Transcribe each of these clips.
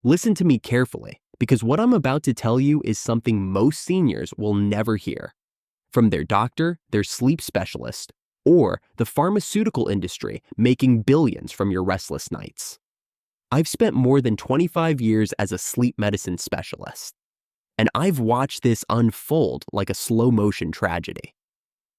Listen to me carefully, because what I'm about to tell you is something most seniors will never hear from their doctor, their sleep specialist, or the pharmaceutical industry making billions from your restless nights. I've spent more than 25 years as a sleep medicine specialist, and I've watched this unfold like a slow-motion tragedy.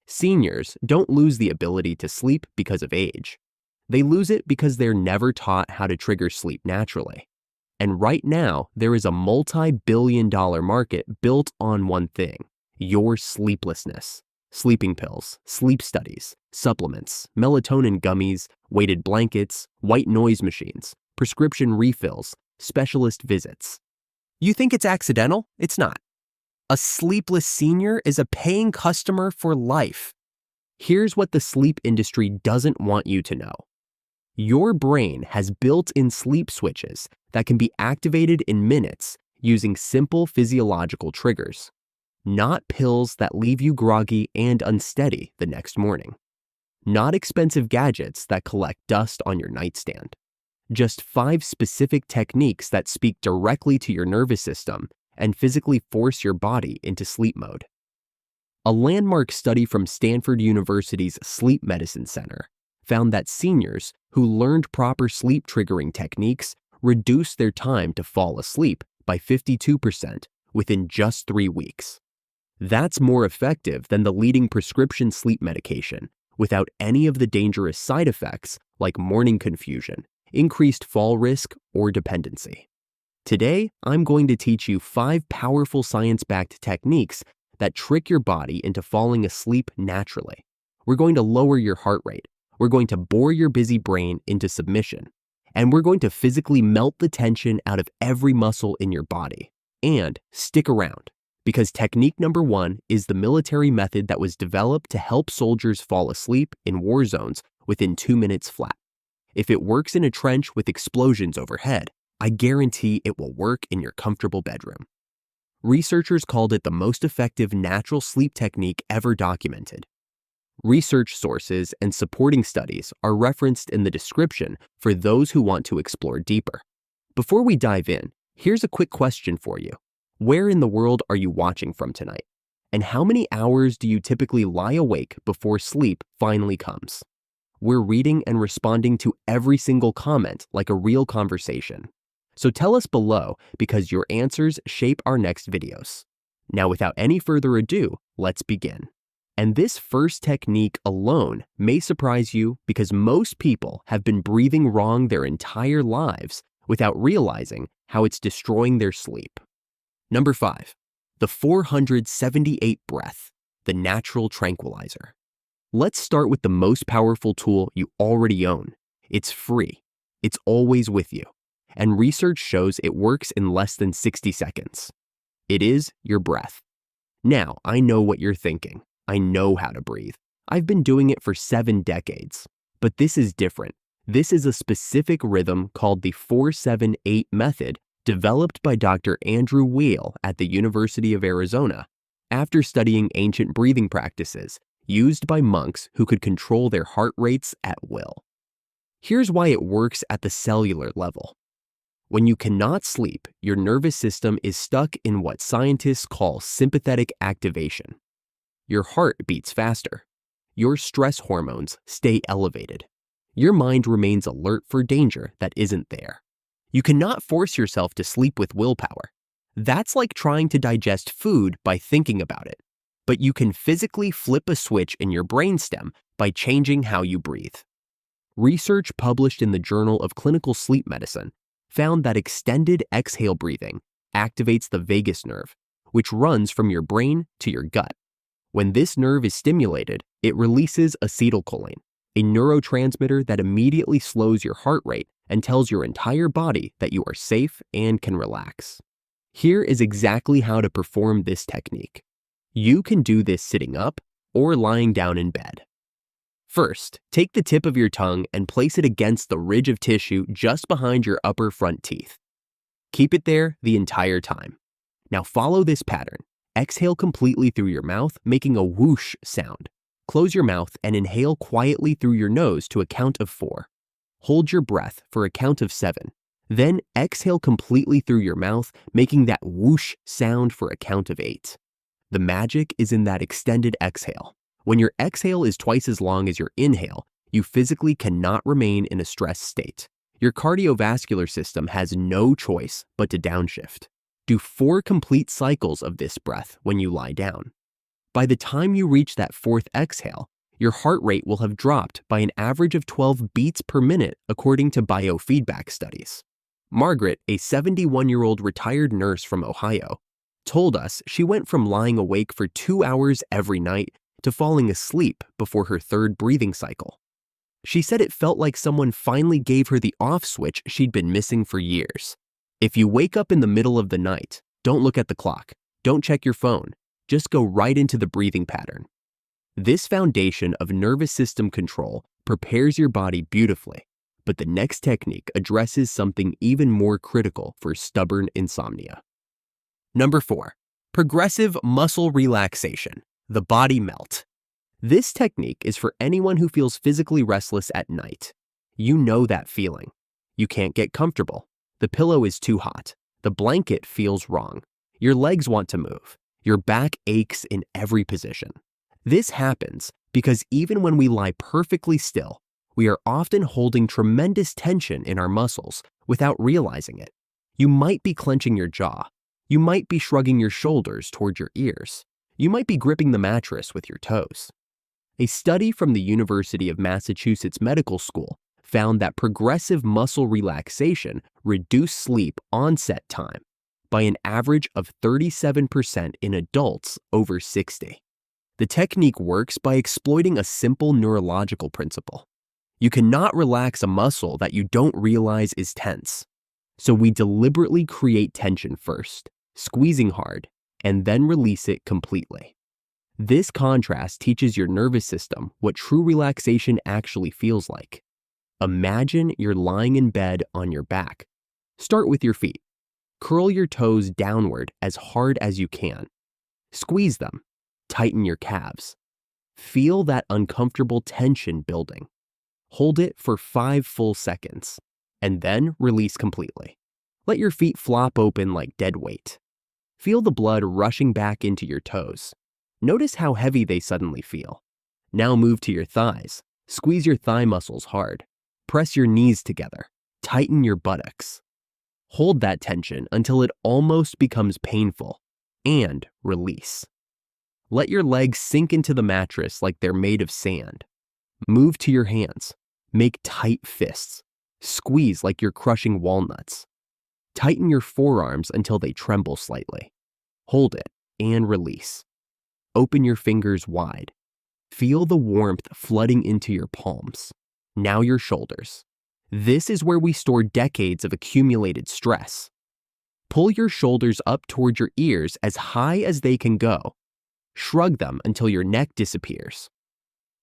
Seniors don't lose the ability to sleep because of age. They lose it because they're never taught how to trigger sleep naturally. And right now, there is a multi-billion-dollar market built on one thing: your sleeplessness. Sleeping pills, sleep studies, supplements, melatonin gummies, weighted blankets, white noise machines, prescription refills, specialist visits. You think it's accidental? It's not. A sleepless senior is a paying customer for life. Here's what the sleep industry doesn't want you to know. Your brain has built-in sleep switches that can be activated in minutes using simple physiological triggers, not pills that leave you groggy and unsteady the next morning. Not expensive gadgets that collect dust on your nightstand. Just 5 specific techniques that speak directly to your nervous system and physically force your body into sleep mode. A landmark study from Stanford University's Sleep Medicine Center found that seniors who learned proper sleep triggering techniques reduced their time to fall asleep by 52% within just 3 weeks. That's more effective than the leading prescription sleep medication without any of the dangerous side effects like morning confusion, increased fall risk, or dependency. Today, I'm going to teach you 5 powerful science-backed techniques that trick your body into falling asleep naturally. We're going to lower your heart rate. We're going to bore your busy brain into submission. And we're going to physically melt the tension out of every muscle in your body. And stick around, because technique number 1 is the military method that was developed to help soldiers fall asleep in war zones within 2 minutes flat. If it works in a trench with explosions overhead, I guarantee it will work in your comfortable bedroom. Researchers called it the most effective natural sleep technique ever documented. Research sources and supporting studies are referenced in the description for those who want to explore deeper. Before we dive in, here's a quick question for you. Where in the world are you watching from tonight? And how many hours do you typically lie awake before sleep finally comes? We're reading and responding to every single comment like a real conversation. So tell us below, because your answers shape our next videos. Now, without any further ado, let's begin. And this first technique alone may surprise you because most people have been breathing wrong their entire lives without realizing how it's destroying their sleep. Number 5, the 478 breath, the natural tranquilizer. Let's start with the most powerful tool you already own. It's free. It's always with you. And research shows it works in less than 60 seconds. It is your breath. Now, I know what you're thinking. I know how to breathe. I've been doing it for 7 decades. But this is different. This is a specific rhythm called the 478 method, developed by Dr. Andrew Weil at the University of Arizona after studying ancient breathing practices used by monks who could control their heart rates at will. Here's why it works at the cellular level. When you cannot sleep, your nervous system is stuck in what scientists call sympathetic activation. Your heart beats faster. Your stress hormones stay elevated. Your mind remains alert for danger that isn't there. You cannot force yourself to sleep with willpower. That's like trying to digest food by thinking about it. But you can physically flip a switch in your brainstem by changing how you breathe. Research published in the Journal of Clinical Sleep Medicine found that extended exhale breathing activates the vagus nerve, which runs from your brain to your gut. When this nerve is stimulated, it releases acetylcholine, a neurotransmitter that immediately slows your heart rate and tells your entire body that you are safe and can relax. Here is exactly how to perform this technique. You can do this sitting up or lying down in bed. First, take the tip of your tongue and place it against the ridge of tissue just behind your upper front teeth. Keep it there the entire time. Now follow this pattern. Exhale completely through your mouth, making a whoosh sound. Close your mouth and inhale quietly through your nose to a count of 4. Hold your breath for a count of 7. Then exhale completely through your mouth, making that whoosh sound for a count of 8. The magic is in that extended exhale. When your exhale is twice as long as your inhale, you physically cannot remain in a stressed state. Your cardiovascular system has no choice but to downshift. Do 4 complete cycles of this breath when you lie down. By the time you reach that 4th exhale, your heart rate will have dropped by an average of 12 beats per minute according to biofeedback studies. Margaret, a 71-year-old retired nurse from Ohio, told us she went from lying awake for 2 hours every night to falling asleep before her 3rd breathing cycle. She said it felt like someone finally gave her the off switch she'd been missing for years. If you wake up in the middle of the night, don't look at the clock, don't check your phone, just go right into the breathing pattern. This foundation of nervous system control prepares your body beautifully, but the next technique addresses something even more critical for stubborn insomnia. Number 4, progressive muscle relaxation, the body melt. This technique is for anyone who feels physically restless at night. You know that feeling. You can't get comfortable. The pillow is too hot. The blanket feels wrong. Your legs want to move. Your back aches in every position. This happens because even when we lie perfectly still, we are often holding tremendous tension in our muscles without realizing it. You might be clenching your jaw. You might be shrugging your shoulders toward your ears. You might be gripping the mattress with your toes. A study from the University of Massachusetts Medical School found that progressive muscle relaxation reduced sleep onset time by an average of 37% in adults over 60. The technique works by exploiting a simple neurological principle. You cannot relax a muscle that you don't realize is tense. So we deliberately create tension first, squeezing hard, and then release it completely. This contrast teaches your nervous system what true relaxation actually feels like. Imagine you're lying in bed on your back. Start with your feet. Curl your toes downward as hard as you can. Squeeze them. Tighten your calves. Feel that uncomfortable tension building. Hold it for 5 full seconds, and then release completely. Let your feet flop open like dead weight. Feel the blood rushing back into your toes. Notice how heavy they suddenly feel. Now move to your thighs. Squeeze your thigh muscles hard. Press your knees together. Tighten your buttocks. Hold that tension until it almost becomes painful, and release. Let your legs sink into the mattress like they're made of sand. Move to your hands. Make tight fists. Squeeze like you're crushing walnuts. Tighten your forearms until they tremble slightly. Hold it and release. Open your fingers wide. Feel the warmth flooding into your palms. Now your shoulders. This is where we store decades of accumulated stress. Pull your shoulders up toward your ears as high as they can go. Shrug them until your neck disappears.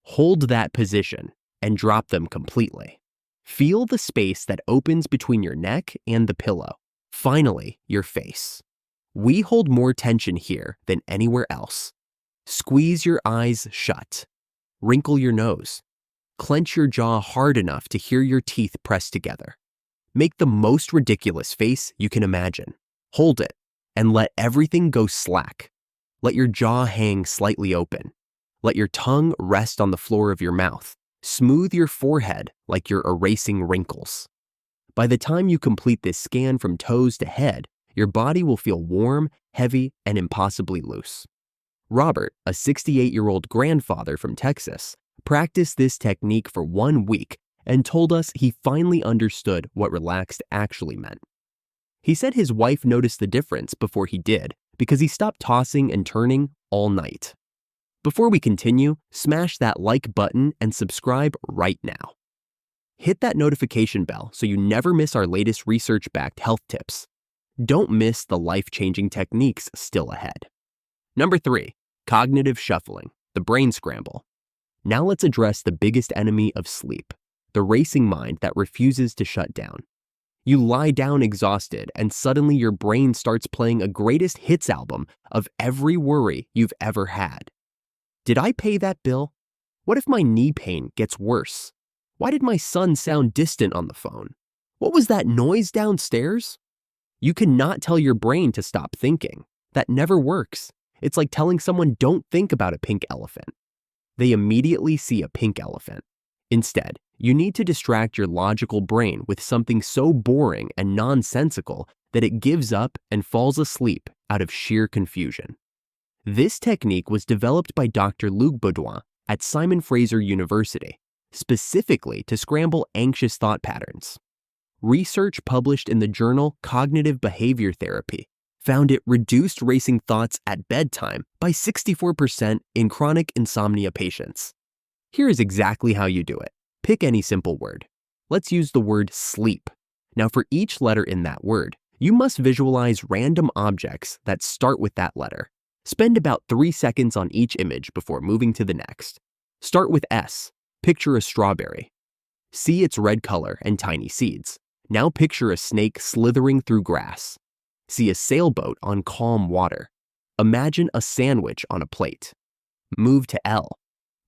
Hold that position and drop them completely. Feel the space that opens between your neck and the pillow. Finally, your face. We hold more tension here than anywhere else. Squeeze your eyes shut. Wrinkle your nose. Clench your jaw hard enough to hear your teeth press together. Make the most ridiculous face you can imagine. Hold it and let everything go slack. Let your jaw hang slightly open. Let your tongue rest on the floor of your mouth. Smooth your forehead like you're erasing wrinkles. By the time you complete this scan from toes to head, your body will feel warm, heavy, and impossibly loose. Robert, a 68-year-old grandfather from Texas, practiced this technique for 1 week and told us he finally understood what relaxed actually meant. He said his wife noticed the difference before he did because he stopped tossing and turning all night. Before we continue, smash that like button and subscribe right now. Hit that notification bell so you never miss our latest research-backed health tips. Don't miss the life-changing techniques still ahead. Number 3, cognitive shuffling, the brain scramble. Now let's address the biggest enemy of sleep, the racing mind that refuses to shut down. You lie down exhausted and suddenly your brain starts playing a greatest hits album of every worry you've ever had. Did I pay that bill? What if my knee pain gets worse? Why did my son sound distant on the phone? What was that noise downstairs? You cannot tell your brain to stop thinking. That never works. It's like telling someone don't think about a pink elephant. They immediately see a pink elephant. Instead, you need to distract your logical brain with something so boring and nonsensical that it gives up and falls asleep out of sheer confusion. This technique was developed by Dr. Luc Baudouin at Simon Fraser University, specifically to scramble anxious thought patterns. Research published in the journal Cognitive Behavior Therapy found it reduced racing thoughts at bedtime by 64% in chronic insomnia patients. Here is exactly how you do it. Pick any simple word. Let's use the word sleep. Now, for each letter in that word, you must visualize random objects that start with that letter. Spend about 3 seconds on each image before moving to the next. Start with S. Picture a strawberry. See its red color and tiny seeds. Now picture a snake slithering through grass. See a sailboat on calm water. Imagine a sandwich on a plate. Move to L.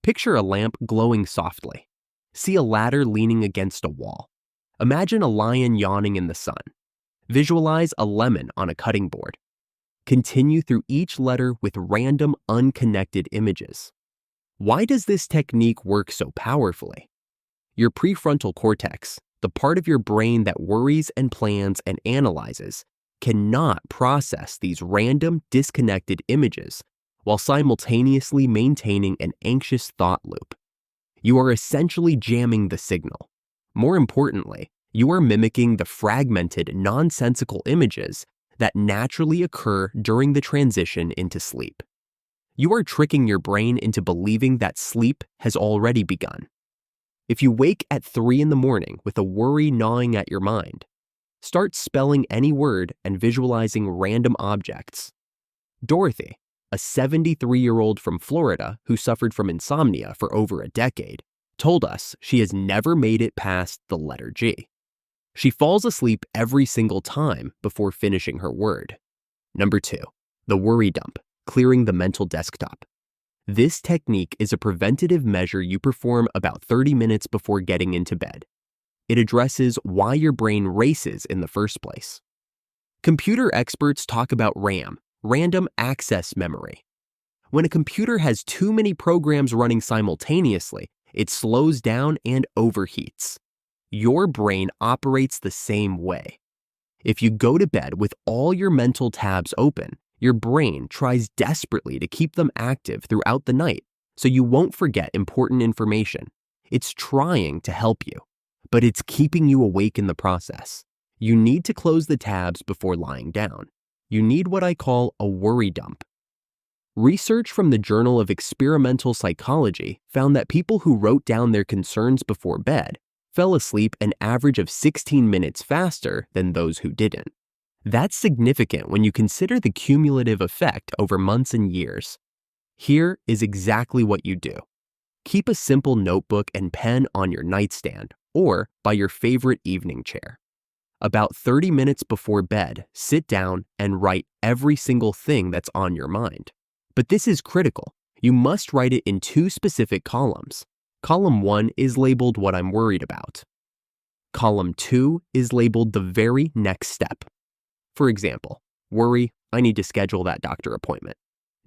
Picture a lamp glowing softly. See a ladder leaning against a wall. Imagine a lion yawning in the sun. Visualize a lemon on a cutting board. Continue through each letter with random, unconnected images. Why does this technique work so powerfully? Your prefrontal cortex, the part of your brain that worries and plans and analyzes, cannot process these random, disconnected images while simultaneously maintaining an anxious thought loop. You are essentially jamming the signal. More importantly, you are mimicking the fragmented, nonsensical images that naturally occur during the transition into sleep. You are tricking your brain into believing that sleep has already begun. If you wake at 3 in the morning with a worry gnawing at your mind, start spelling any word and visualizing random objects. Dorothy, a 73-year-old from Florida who suffered from insomnia for over a decade, told us she has never made it past the letter G. She falls asleep every single time before finishing her word. Number 2, the worry dump, clearing the mental desktop. This technique is a preventative measure you perform about 30 minutes before getting into bed. It addresses why your brain races in the first place. Computer experts talk about RAM, random access memory. When a computer has too many programs running simultaneously, it slows down and overheats. Your brain operates the same way. If you go to bed with all your mental tabs open, your brain tries desperately to keep them active throughout the night so you won't forget important information. It's trying to help you, but it's keeping you awake in the process. You need to close the tabs before lying down. You need what I call a worry dump. Research from the Journal of Experimental Psychology found that people who wrote down their concerns before bed fell asleep an average of 16 minutes faster than those who didn't. That's significant when you consider the cumulative effect over months and years. Here is exactly what you do. Keep a simple notebook and pen on your nightstand or by your favorite evening chair. About 30 minutes before bed, sit down and write every single thing that's on your mind. But this is critical. You must write it in 2 specific columns. Column 1 is labeled what I'm worried about. Column 2 is labeled the very next step. For example, worry, I need to schedule that doctor appointment.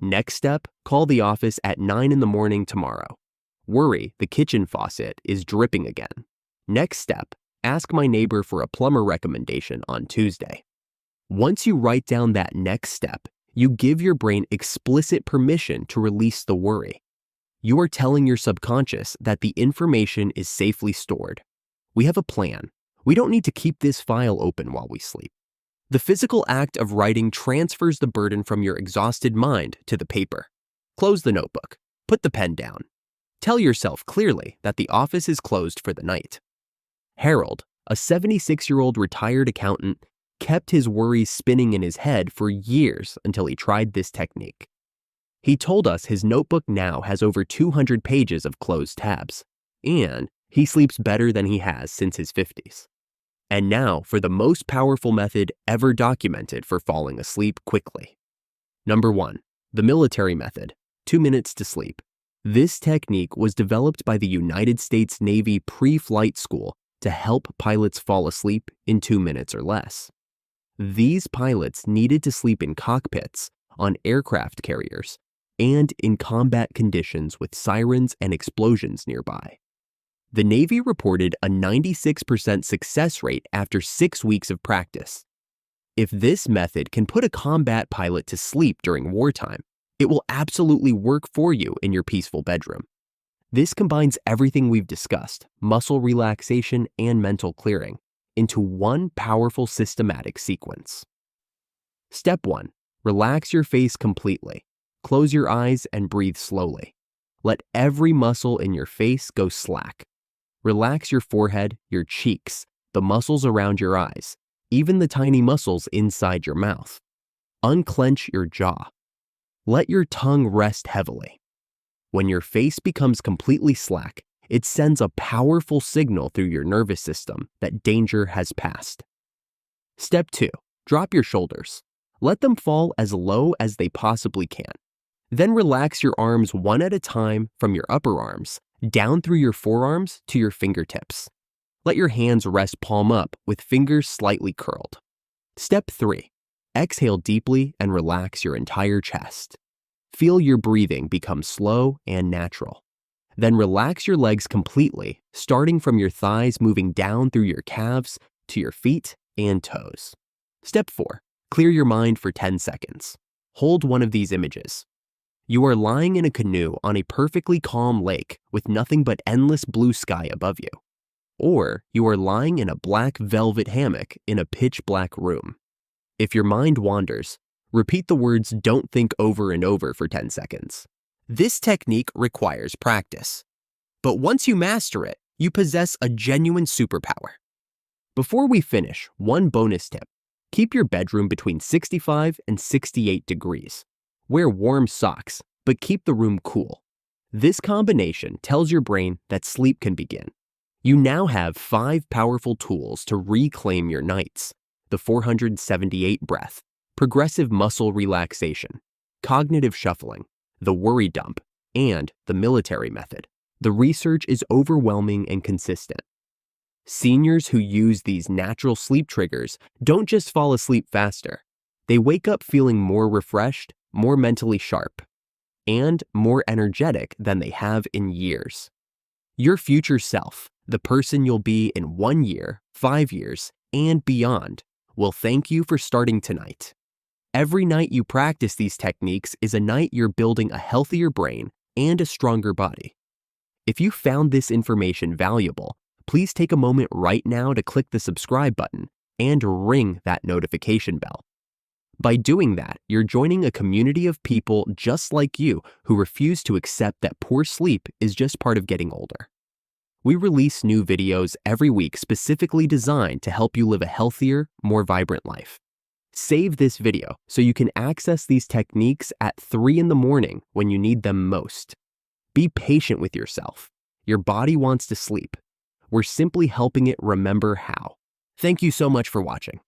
Next step, call the office at 9 in the morning tomorrow. Worry, the kitchen faucet is dripping again. Next step, ask my neighbor for a plumber recommendation on Tuesday. Once you write down that next step, you give your brain explicit permission to release the worry. You are telling your subconscious that the information is safely stored. We have a plan. We don't need to keep this file open while we sleep. The physical act of writing transfers the burden from your exhausted mind to the paper. Close the notebook. Put the pen down. Tell yourself clearly that the office is closed for the night. Harold, a 76-year-old retired accountant, kept his worries spinning in his head for years until he tried this technique. He told us his notebook now has over 200 pages of closed tabs, and he sleeps better than he has since his 50s. And now for the most powerful method ever documented for falling asleep quickly. Number 1, the military method, 2 minutes to sleep. This technique was developed by the United States Navy Pre-Flight School to help pilots fall asleep in 2 minutes or less. These pilots needed to sleep in cockpits, on aircraft carriers, and in combat conditions with sirens and explosions nearby. The Navy reported a 96% success rate after 6 weeks of practice. If this method can put a combat pilot to sleep during wartime, it will absolutely work for you in your peaceful bedroom. This combines everything we've discussed, muscle relaxation and mental clearing, into one powerful systematic sequence. Step 1. Relax your face completely. Close your eyes and breathe slowly. Let every muscle in your face go slack. Relax your forehead, your cheeks, the muscles around your eyes, even the tiny muscles inside your mouth. Unclench your jaw. Let your tongue rest heavily. When your face becomes completely slack, it sends a powerful signal through your nervous system that danger has passed. Step 2. Drop your shoulders. Let them fall as low as they possibly can. Then relax your arms one at a time from your upper arms, down through your forearms to your fingertips. Let your hands rest palm up with fingers slightly curled. Step 3. Exhale deeply and relax your entire chest. Feel your breathing become slow and natural. Then relax your legs completely, starting from your thighs moving down through your calves to your feet and toes. Step 4. Clear your mind for 10 seconds. Hold one of these images. You are lying in a canoe on a perfectly calm lake with nothing but endless blue sky above you. Or you are lying in a black velvet hammock in a pitch black room. If your mind wanders, repeat the words "don't think" over and over for 10 seconds. This technique requires practice. But once you master it, you possess a genuine superpower. Before we finish, one bonus tip. Keep your bedroom between 65 and 68 degrees. Wear warm socks, but keep the room cool. This combination tells your brain that sleep can begin. You now have 5 powerful tools to reclaim your nights: the 478 breath, progressive muscle relaxation, cognitive shuffling, the worry dump, and the military method. The research is overwhelming and consistent. Seniors who use these natural sleep triggers don't just fall asleep faster. They wake up feeling more refreshed, more mentally sharp, and more energetic than they have in years. Your future self, the person you'll be in 1 year, 5 years, and beyond, will thank you for starting tonight. Every night you practice these techniques is a night you're building a healthier brain and a stronger body. If you found this information valuable, please take a moment right now to click the subscribe button and ring that notification bell. By doing that, you're joining a community of people just like you who refuse to accept that poor sleep is just part of getting older. We release new videos every week specifically designed to help you live a healthier, more vibrant life. Save this video so you can access these techniques at 3 in the morning when you need them most. Be patient with yourself. Your body wants to sleep. We're simply helping it remember how. Thank you so much for watching.